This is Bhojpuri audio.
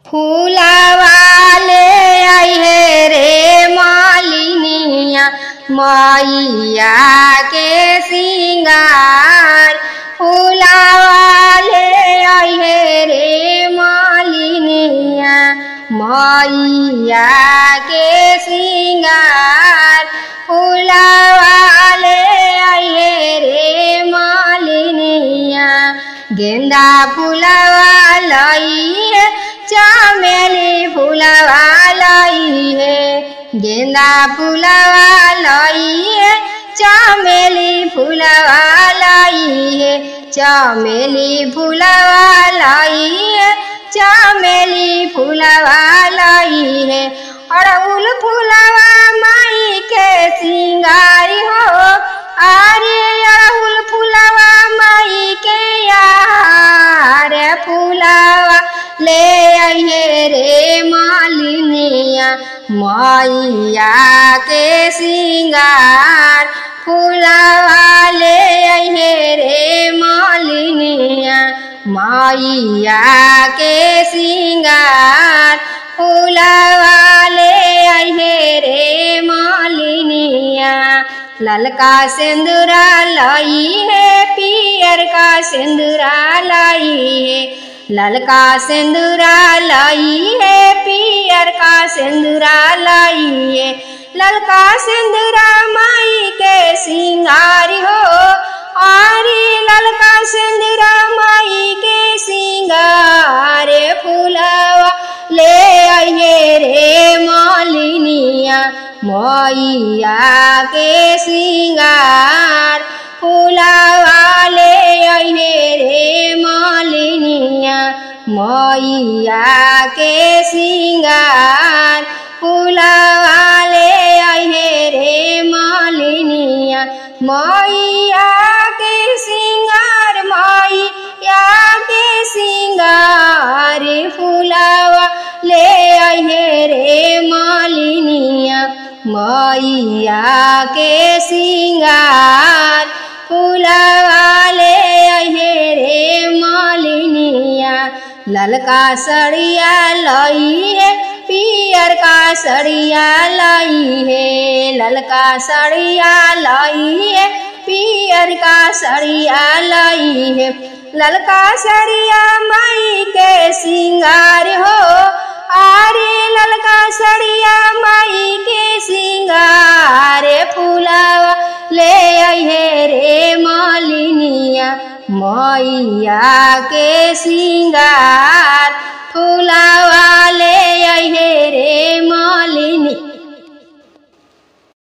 फूलवाले आई है रे मालिनिया मैया के सिंगार। फूलवाले आई है रे मालिनिया मैया के सिंगार। फूलवाले आई है रे मालिनिया गेंदा फूलवा लाई है चमेली फूलवा लाई है। गेंदा फूलवा लाई है चमेली फूलवा लाई है। चमेली फूलवा लाई है चमेली फूलवा लाई है। अड़हुल फूलवा माई के सिंगारी हो अरे अड़हुल फूलवा माई के यार। फूलवा ले आइए रे मालिनिया मैया के सिंगार। फूलवा ले आइए रे मालिनिया मैया के सिंगार। फूलवा ले आइए रे मालिनिया ललका सिंदूरा लाई है पियर का सिंदूरा लाई है। ललका सिंदूरा लाई है पियर का सिंदूरा लाई है। ललका सिंदूरा माई के सिंगारी हो आरे ललका सिंदूरा माई के सिंगार। फूलवा ले आइए रे मालिनिया मैया के सिंगार। फूलवा ले आइए रे मालिनिया मैया के सिंगार। फूलवा ले आइए रे मालिनिया मैया के सिंगार। मैया के सिंगार फूलवा ले आइए रे मालिनिया मैया के सिंगार। फूलवा ले आइए रे मालिनिया ललका सड़िया लाई है पियर का सड़िया लाई है। ललका सड़िया लाई है पियर का सड़िया लाई है। ललका सड़िया माई के सिंगार हो आरे ललका सड़िया माई के सिंगार। फूलवा ले आइए रे मालिनिया मैया के सिंगार।